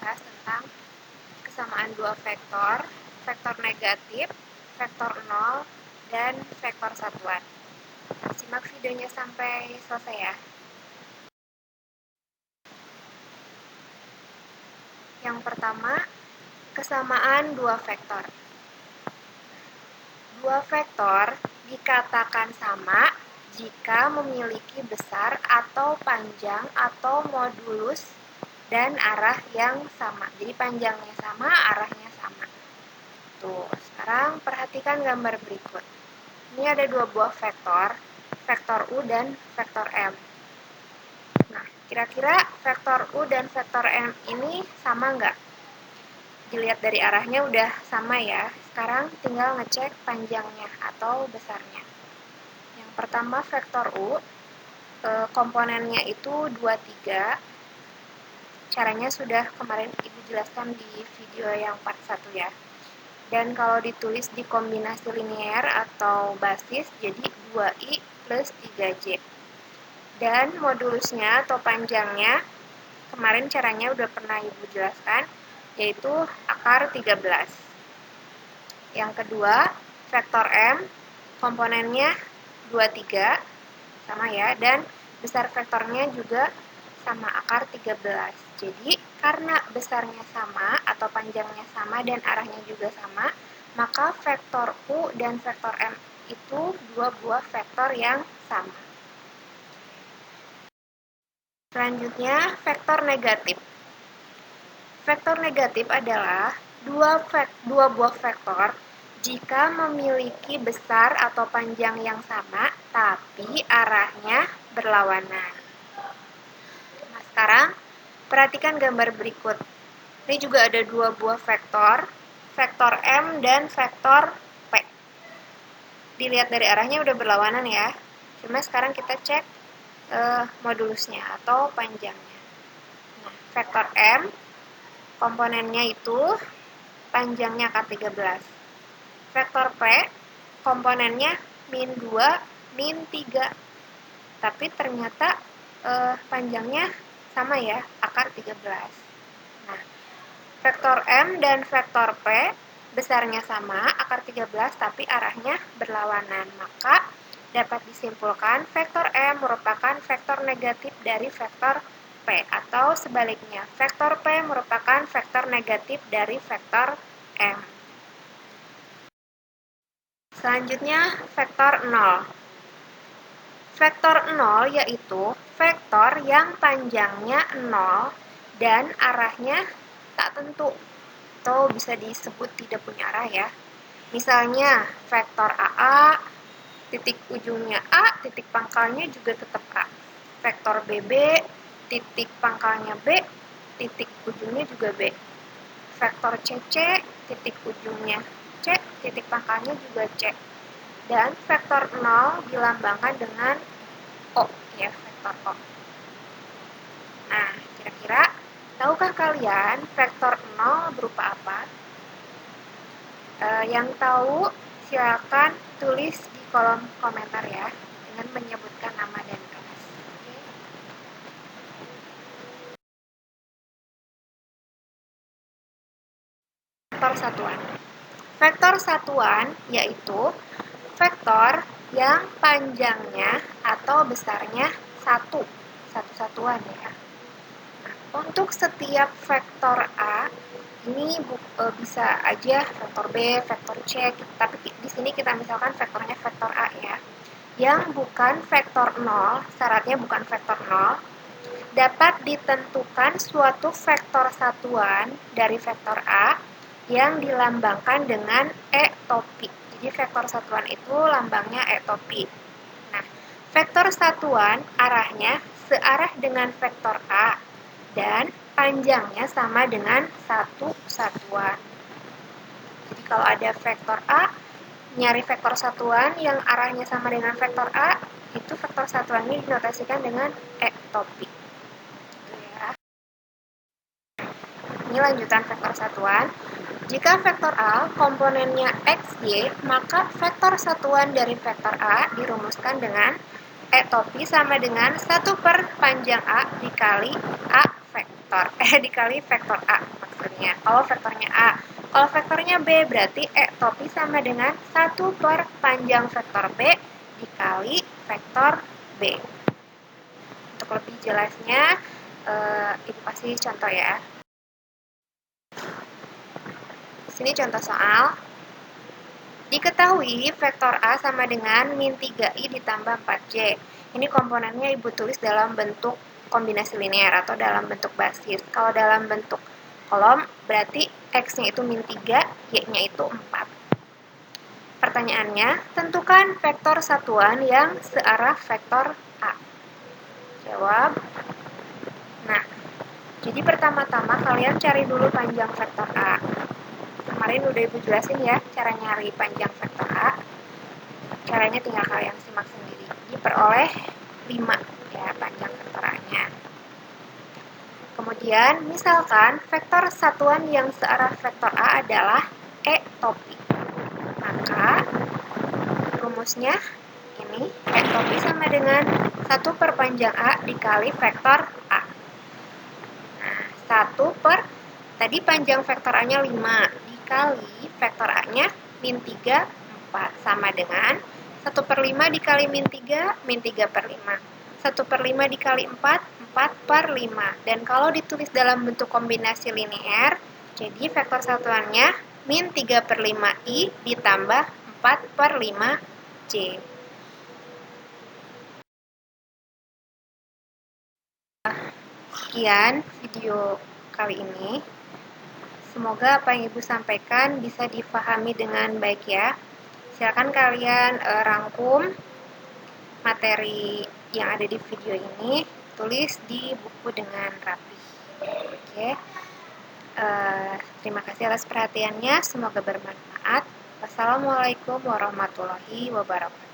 membahas tentang kesamaan dua vektor, vektor negatif, vektor 0, dan vektor satuan. Simak videonya sampai selesai ya. Yang pertama, kesamaan dua vektor. Dua vektor dikatakan sama jika memiliki besar atau panjang atau modulus dan arah yang sama. Jadi panjangnya sama, arahnya sama. Tuh, sekarang perhatikan gambar berikut. Ini ada dua buah vektor, vektor U dan vektor M. Nah, kira-kira vektor U dan vektor M ini sama nggak? Dilihat dari arahnya udah sama ya. Sekarang tinggal ngecek panjangnya atau besarnya. Yang pertama vektor U, komponennya itu 23. Caranya sudah kemarin Ibu jelaskan di video yang part 1 ya. Dan kalau ditulis di kombinasi linear atau basis, jadi 2i plus 3j. Dan modulusnya atau panjangnya, kemarin caranya udah pernah Ibu jelaskan, yaitu akar 13. Yang kedua, vektor M, komponennya 23, sama ya, dan besar vektornya juga sama, akar 13. Jadi, karena besarnya sama atau panjangnya sama dan arahnya juga sama, maka vektor U dan vektor M itu dua buah vektor yang sama. Selanjutnya, vektor negatif. Vektor negatif adalah dua buah vektor jika memiliki besar atau panjang yang sama, tapi arahnya berlawanan. Nah, sekarang perhatikan gambar berikut. Ini juga ada dua buah vektor, vektor M dan vektor P. Dilihat dari arahnya udah berlawanan ya. Cuma sekarang kita cek modulusnya atau panjangnya. Nah, vektor M, komponennya itu panjangnya akar 13. Vektor P, komponennya min 2, min 3. Tapi ternyata panjangnya sama ya, akar 13. Nah, vektor M dan vektor P besarnya sama, akar 13, tapi arahnya berlawanan. Maka dapat disimpulkan vektor M merupakan vektor negatif dari vektor P, atau sebaliknya, vektor P merupakan vektor negatif dari vektor M. Selanjutnya, vektor 0. Vektor 0 yaitu vektor yang panjangnya 0 dan arahnya tak tentu, atau bisa disebut tidak punya arah ya. Misalnya, vektor AA, titik ujungnya A, titik pangkalnya juga tetap A. Vektor BB, titik pangkalnya B, titik ujungnya juga B. Vektor CC, titik ujungnya C, titik pangkalnya juga C. Dan vektor 0 dilambangkan dengan O, ya, vektor O. Nah, kira-kira tahukah kalian vektor 0 berupa apa? Yang tahu silakan tulis di kolom komentar ya, dengan menyebutkan nama dan kelas. Vektor satuan. Vektor satuan yaitu vektor yang panjangnya atau besarnya satu satuan ya. Nah, untuk setiap vektor A ini bisa aja vektor B, vektor C, tapi di sini kita misalkan vektornya vektor A ya. Yang bukan vektor 0, syaratnya bukan vektor 0, dapat ditentukan suatu vektor satuan dari vektor A yang dilambangkan dengan E topi. Jadi vektor satuan itu lambangnya E topi. Nah, vektor satuan arahnya searah dengan vektor A dan panjangnya sama dengan satu satuan. Jadi kalau ada vektor A, nyari vektor satuan yang arahnya sama dengan vektor A, itu vektor satuan ini dinotasikan dengan E topi. Ini lanjutan vektor satuan. Jika vektor A komponennya XY, maka vektor satuan dari vektor A dirumuskan dengan E topi sama dengan 1 per panjang A dikali A vektor. Dikali vektor A. hasilnya. Kalau vektornya A. Kalau vektornya B berarti E topi sama dengan 1 per panjang vektor B dikali vektor B. Untuk lebih jelasnya, Ibu kasih contoh ya. Sini contoh soal. Diketahui vektor A sama dengan min 3i ditambah 4j. Ini komponennya Ibu tulis dalam bentuk kombinasi linear atau dalam bentuk basis. Kalau dalam bentuk kolom, berarti X-nya itu min 3, Y-nya itu 4. Pertanyaannya, tentukan vektor satuan yang searah vektor A. Jawab. Nah, jadi pertama-tama kalian cari dulu panjang vektor A. Kemarin udah Ibu jelasin ya cara nyari panjang vektor A. Caranya tinggal kalian simak sendiri. Diperoleh 5 ya panjang vektor A-nya. Kemudian, misalkan vektor satuan yang searah vektor A adalah E topi. Maka, rumusnya ini, E topi sama dengan 1 per panjang A dikali vektor A. Nah, 1 per, tadi panjang vektor A-nya 5, dikali vektor A-nya min 3, 4. Sama dengan 1 per 5 dikali min 3 per 5. 1 per 5 dikali 4 per 5. Dan kalau ditulis dalam bentuk kombinasi linear, jadi vektor satuannya min 3 per 5i ditambah 4 per 5j. Sekian video kali ini. Semoga apa yang Ibu sampaikan bisa difahami dengan baik ya. Silakan kalian rangkum materi yang ada di video ini, tulis di buku dengan rapi. Oke. Terima kasih atas perhatiannya, semoga bermanfaat. Wassalamualaikum warahmatullahi wabarakatuh.